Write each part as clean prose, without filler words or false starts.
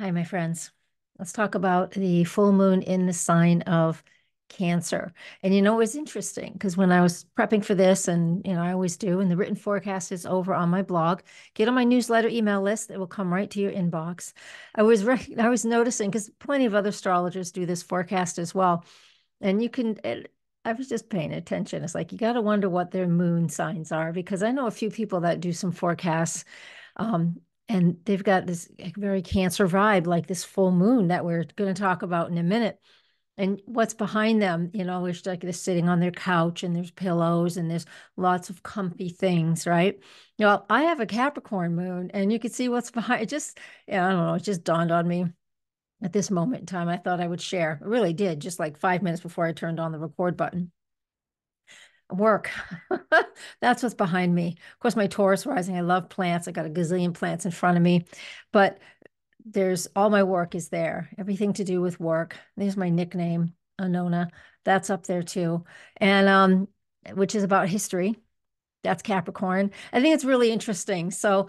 Hi, my friends. Let's talk about the full moon in the sign of Cancer. And it was interesting because when I was prepping for this, and I always do, and the written forecast is over on my blog, get on my newsletter email list. It will come right to your inbox. I was noticing because plenty of other astrologers do this forecast as well. And I was just paying attention. It's like you got to wonder what their moon signs are because I know a few people that do some forecasts. Um, and they've got this very Cancer vibe, like this full moon that we're going to talk about in a minute. And what's behind them, is like they're sitting on their couch and there's pillows and there's lots of comfy things, right? I have a Capricorn moon, and you can see what's behind it. Just, yeah, I don't know, it just dawned on me at this moment in time. I thought I would share. It really did, just like 5 minutes before I turned on the record button. Work. That's what's behind me. Of course, my Taurus rising. I love plants. I got a gazillion plants in front of me, but there's all my work is there. Everything to do with work. There's my nickname, Anona. That's up there too. And which is about history. That's Capricorn. I think it's really interesting. So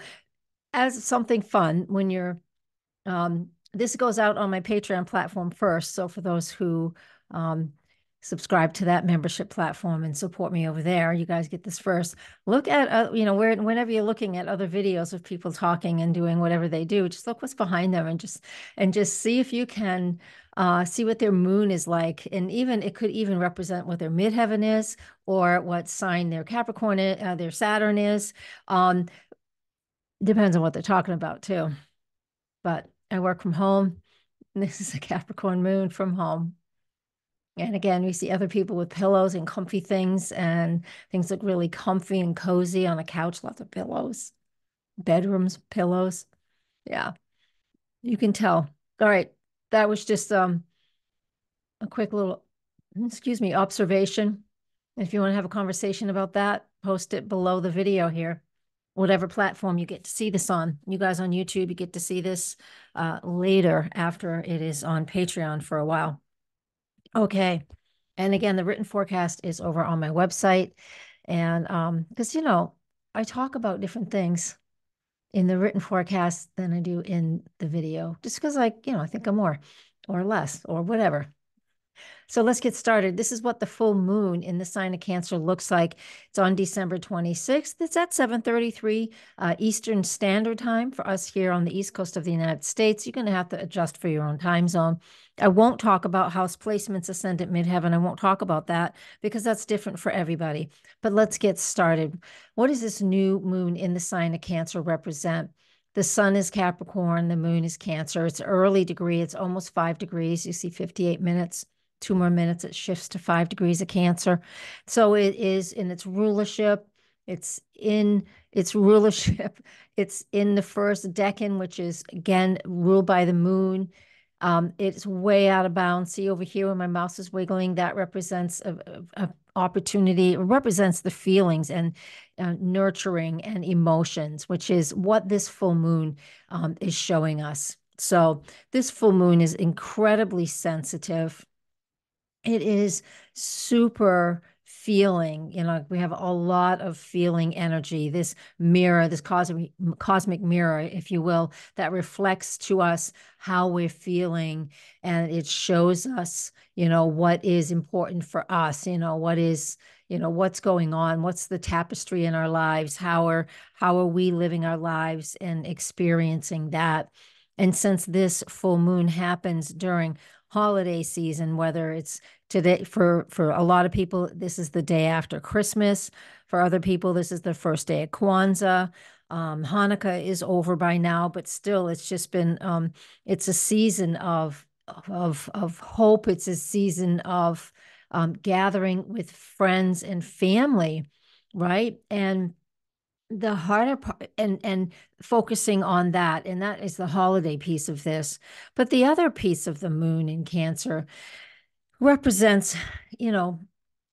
as something fun when you're this goes out on my Patreon platform first. So for those who um, subscribe to that membership platform and support me over there, you guys get this first. Look at, whenever you're looking at other videos of people talking and doing whatever they do, just look what's behind them and just see if you can see what their moon is like. And even it could even represent what their midheaven is or what sign their Capricorn is, their Saturn is. Um, Depends on what they're talking about too. But I work from home. This is a Capricorn moon from home. And again, we see other people with pillows and comfy things, and things look really comfy and cozy on a couch, lots of pillows, bedrooms, pillows. Yeah, you can tell. All right. That was just a quick little, excuse me, observation. If you want to have a conversation about that, post it below the video here. Whatever platform you get to see this on. You guys on YouTube, you get to see this later after it is on Patreon for a while. Okay. And again, the written forecast is over on my website. And because, I talk about different things in the written forecast than I do in the video, just because I think I'm more or less or whatever. So let's get started. This is what the full moon in the sign of Cancer looks like. It's on December 26th. It's at 7:33 Eastern Standard Time for us here on the East Coast of the United States. You're going to have to adjust for your own time zone. I won't talk about house placements, ascendant, midheaven. I won't talk about that because that's different for everybody. But let's get started. What does this new moon in the sign of Cancer represent? The sun is Capricorn, the moon is Cancer. It's early degree, it's almost 5 degrees. You see 58 minutes. 2 more minutes, it shifts to 5 degrees of Cancer. So it is in its rulership. It's in its rulership. It's in the first decan, which is again ruled by the moon. It's way out of bounds. See over here when my mouse is wiggling, that represents a opportunity. It represents the feelings and nurturing and emotions, which is what this full moon is showing us. So this full moon is incredibly sensitive. It is super feeling, we have a lot of feeling energy, this mirror, this cosmic mirror, if you will, that reflects to us how we're feeling. And it shows us, what is important for us, what is, what's going on, what's the tapestry in our lives, how are we living our lives and experiencing that. And since this full moon happens during holiday season, whether it's today for a lot of people, this is the day after Christmas. For other people, this is the first day of Kwanzaa. Hanukkah is over by now, but still, it's just been it's a season of hope. It's a season of gathering with friends and family, right? And the harder part and focusing on that, and that is the holiday piece of this. But the other piece of the moon in Cancer represents, you know,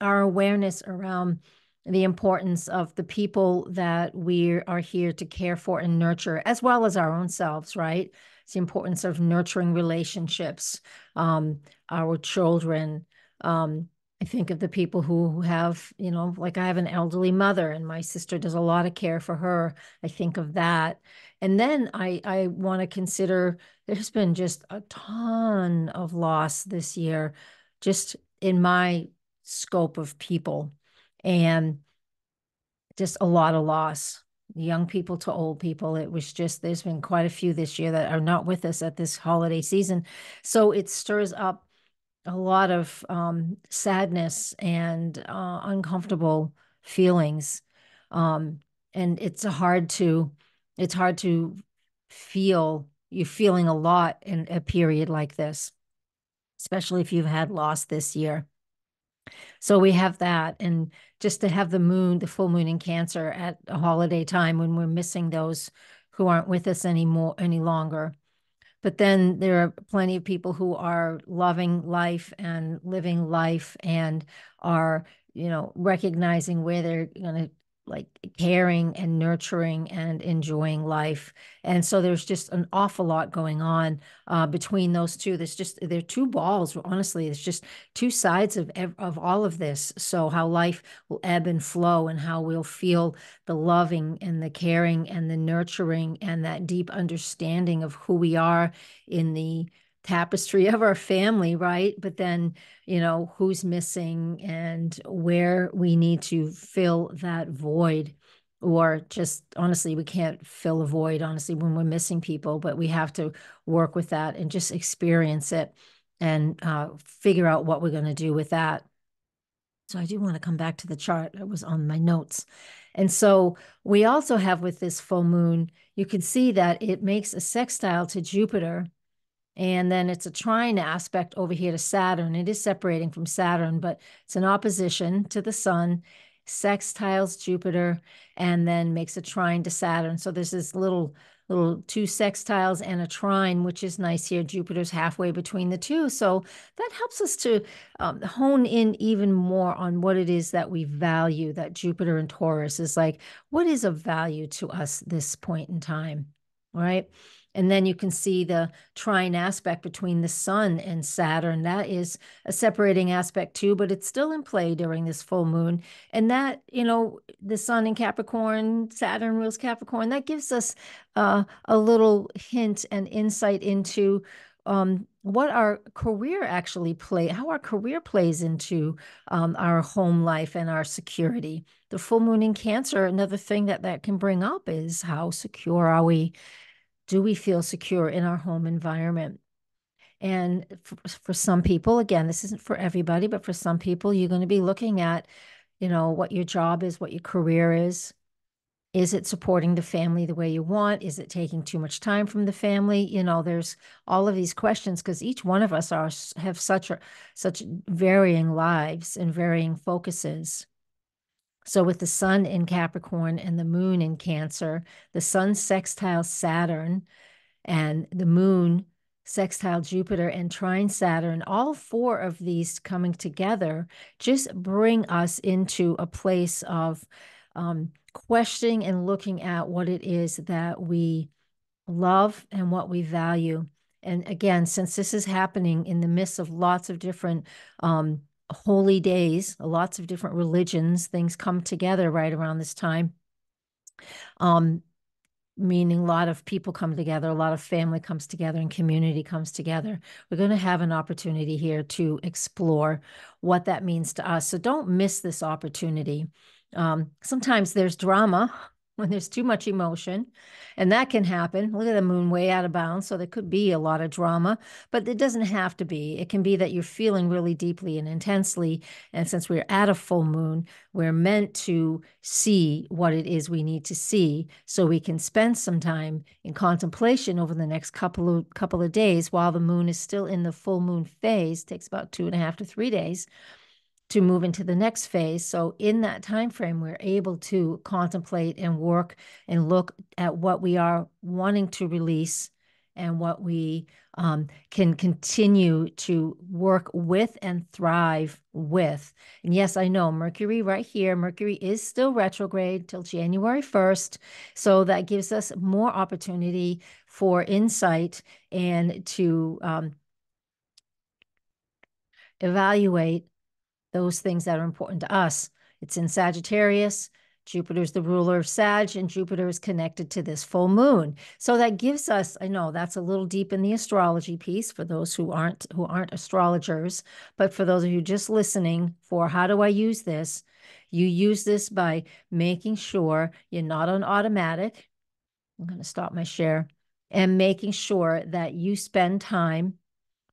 our awareness around the importance of the people that we are here to care for and nurture, as well as our own selves, right? It's the importance of nurturing relationships, our children. I think of the people who have, like I have an elderly mother and my sister does a lot of care for her. I think of that. And then I want to consider there's been just a ton of loss this year, just in my scope of people, and just a lot of loss, young people to old people. It was just, there's been quite a few this year that are not with us at this holiday season. So it stirs up a lot of sadness and uncomfortable feelings. Um, and it's hard to feel, you're feeling a lot in a period like this, especially if you've had loss this year. So we have that. And just to have the moon, the full moon in Cancer at a holiday time when we're missing those who aren't with us anymore, any longer. But then there are plenty of people who are loving life and living life and are, recognizing where they're going to, like, caring and nurturing and enjoying life. And so there's just an awful lot going on between those two. They're two balls, honestly. It's just two sides of all of this. So how life will ebb and flow, and how we'll feel the loving and the caring and the nurturing and that deep understanding of who we are in the tapestry of our family, right? But then, who's missing and where we need to fill that void. Or just honestly, we can't fill a void, honestly, when we're missing people, but we have to work with that and just experience it and figure out what we're going to do with that. So I do want to come back to the chart that was on my notes. And so we also have, with this full moon, you can see that it makes a sextile to Jupiter, and then it's a trine aspect over here to Saturn. It is separating from Saturn, but it's an opposition to the sun, sextiles Jupiter, and then makes a trine to Saturn. So there's this little two sextiles and a trine, which is nice here. Jupiter's halfway between the two. So that helps us to hone in even more on what it is that we value. That Jupiter and Taurus is like, what is of value to us this point in time, right? And then you can see the trine aspect between the sun and Saturn. That is a separating aspect too, but it's still in play during this full moon. And that, the sun in Capricorn, Saturn rules Capricorn, that gives us a little hint and insight into what our career actually how our career plays into our home life and our security. The full moon in Cancer, another thing that can bring up is, how secure are we? Do we feel secure in our home environment? And for some people, again, this isn't for everybody, but for some people, you're going to be looking at, what your job is, what your career is. Is it supporting the family the way you want? Is it taking too much time from the family? There's all of these questions, because each one of us have such varying lives and varying focuses. So with the sun in Capricorn and the moon in Cancer, the sun sextiles Saturn, and the moon sextile Jupiter and trine Saturn, all four of these coming together just bring us into a place of questioning and looking at what it is that we love and what we value. And again, since this is happening in the midst of lots of different holy days, lots of different religions, things come together right around this time. Meaning a lot of people come together, a lot of family comes together, and community comes together. We're going to have an opportunity here to explore what that means to us. So don't miss this opportunity. Sometimes there's drama when there's too much emotion, and that can happen. Look at the moon way out of bounds, so there could be a lot of drama, but it doesn't have to be. It can be that you're feeling really deeply and intensely, and since we're at a full moon, we're meant to see what it is we need to see, so we can spend some time in contemplation over the next couple of days while the moon is still in the full moon phase. It takes about 2.5 to 3 days to move into the next phase. So in that time frame, we're able to contemplate and work and look at what we are wanting to release and what we can continue to work with and thrive with. And yes, I know Mercury right here, Mercury is still retrograde till January 1st. So that gives us more opportunity for insight and to evaluate those things that are important to us. It's in Sagittarius. Jupiter's the ruler of Sag, and Jupiter is connected to this full moon. So that gives us, I know that's a little deep in the astrology piece for those who aren't astrologers, but for those of you just listening for how do I use this? You use this by making sure you're not on automatic. I'm going to stop my share and making sure that you spend time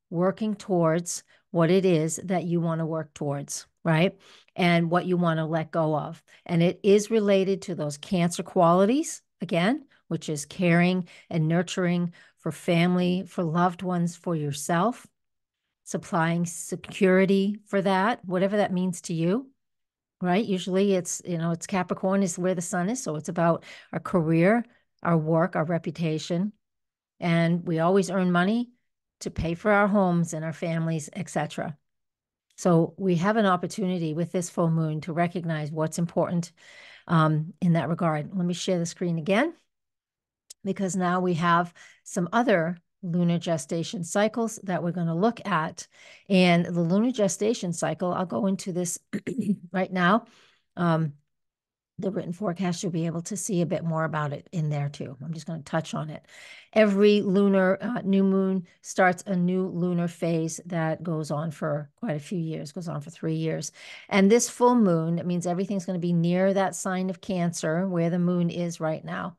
working towards what it is that you want to work towards, right? And what you want to let go of. And it is related to those Cancer qualities, again, which is caring and nurturing for family, for loved ones, for yourself, supplying security for that, whatever that means to you, right? Usually it's Capricorn is where the sun is. So it's about our career, our work, our reputation, and we always earn money to pay for our homes and our families, etc. So we have an opportunity with this full moon to recognize what's important in that regard. Let me share the screen again, because now we have some other lunar gestation cycles that we're going to look at. And the lunar gestation cycle, I'll go into this right now. The written forecast, you'll be able to see a bit more about it in there too. I'm just going to touch on it. Every lunar new moon starts a new lunar phase that goes on for quite a few years, goes on for 3 years. And this full moon, it means everything's going to be near that sign of Cancer where the moon is right now.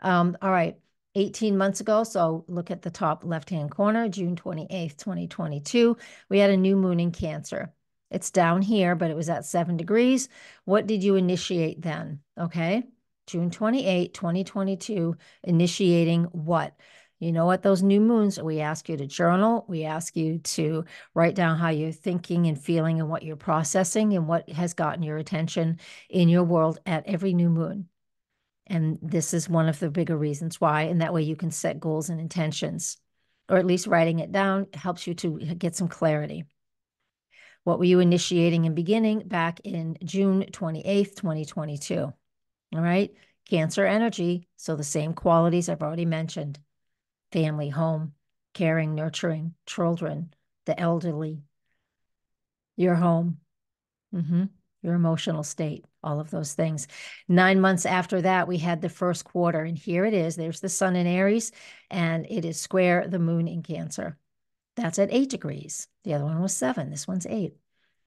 All right, 18 months ago, so look at the top left-hand corner, June 28th, 2022, we had a new moon in Cancer. It's down here, but it was at 7 degrees. What did you initiate then? Okay, June 28, 2022, initiating what? You know what, those new moons, we ask you to journal. We ask you to write down how you're thinking and feeling and what you're processing and what has gotten your attention in your world at every new moon. And this is one of the bigger reasons why. And that way you can set goals and intentions, or at least writing it down helps you to get some clarity. What were you initiating and beginning back in June 28th, 2022? All right. Cancer energy. So the same qualities I've already mentioned: family, home, caring, nurturing, children, the elderly, your home, your emotional state, all of those things. 9 months after that, we had the first quarter. And here it is. There's the sun in Aries, and it is square the moon in Cancer. That's at 8 degrees. The other one was 7. This one's 8.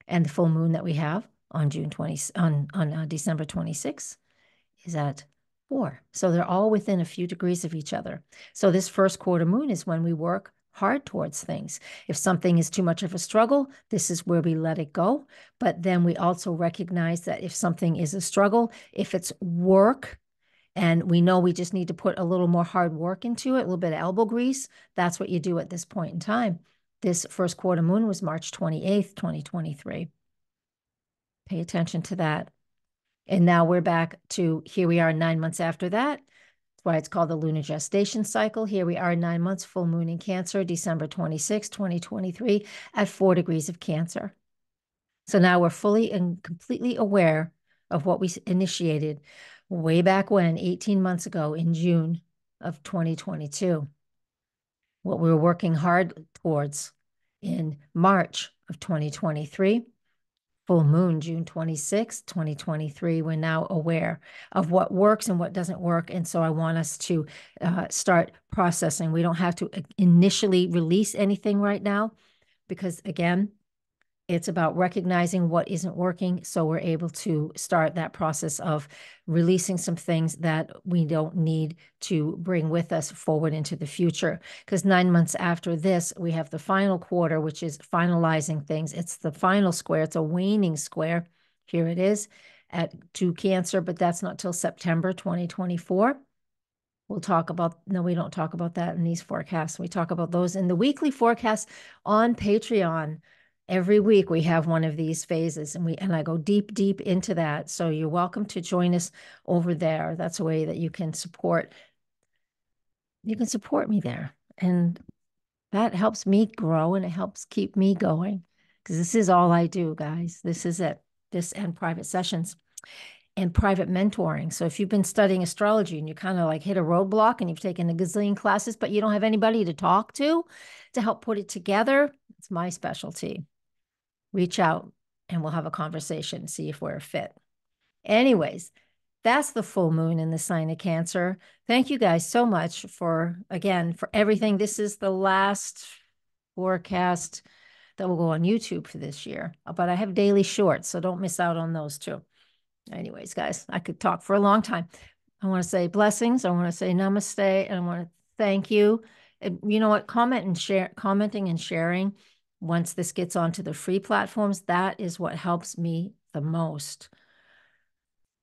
And the full moon that we have on December 26th is at 4. So they're all within a few degrees of each other. So this first quarter moon is when we work hard towards things. If something is too much of a struggle, this is where we let it go. But then we also recognize that if something is a struggle, if it's work, and we know we just need to put a little more hard work into it, a little bit of elbow grease, that's what you do at this point in time. This first quarter moon was March 28th, 2023. Pay attention to that. And now we're back to, here we are 9 months after that. That's why it's called the lunar gestation cycle. Here we are 9 months, full moon in Cancer, December 26, 2023, at 4 degrees of Cancer. So now we're fully and completely aware of what we initiated way back when, 18 months ago in June of 2022. What we were working hard towards in March of 2023. Full moon, June 26, 2023. We're now aware of what works and what doesn't work. And so I want us to start processing. We don't have to initially release anything right now because, again, it's about recognizing what isn't working. So we're able to start that process of releasing some things that we don't need to bring with us forward into the future. Because 9 months after this, we have the final quarter, which is finalizing things. It's the final square. It's a waning square. Here it is to Cancer, but that's not till September 2024. We'll talk about, no, we don't talk about that in these forecasts. We talk about those in the weekly forecast on Patreon. Every week we have one of these phases, and I go deep, deep into that. So you're welcome to join us over there. That's a way that you can support me there. And that helps me grow, and it helps keep me going, because this is all I do, guys. This is it. This and private sessions and private mentoring. So if you've been studying astrology and you kind of like hit a roadblock and you've taken a gazillion classes, but you don't have anybody to talk to help put it together, it's my specialty. Reach out and we'll have a conversation, see if we're a fit. Anyways, That's the full moon in the sign of Cancer. Thank you guys so much for, again, for everything. This is the last forecast that will go on YouTube for this year, but I have daily shorts, so don't miss out on those too. Anyways, guys, I could talk for a long time. I want to say blessings. I want to say namaste, and I want to thank you. And you know what? Commenting and sharing once this gets onto the free platforms, that is what helps me the most.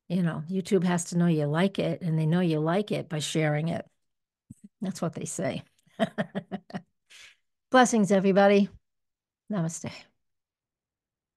You know, YouTube has to know you like it, and they know you like it by sharing it. That's what they say. Blessings, everybody. Namaste.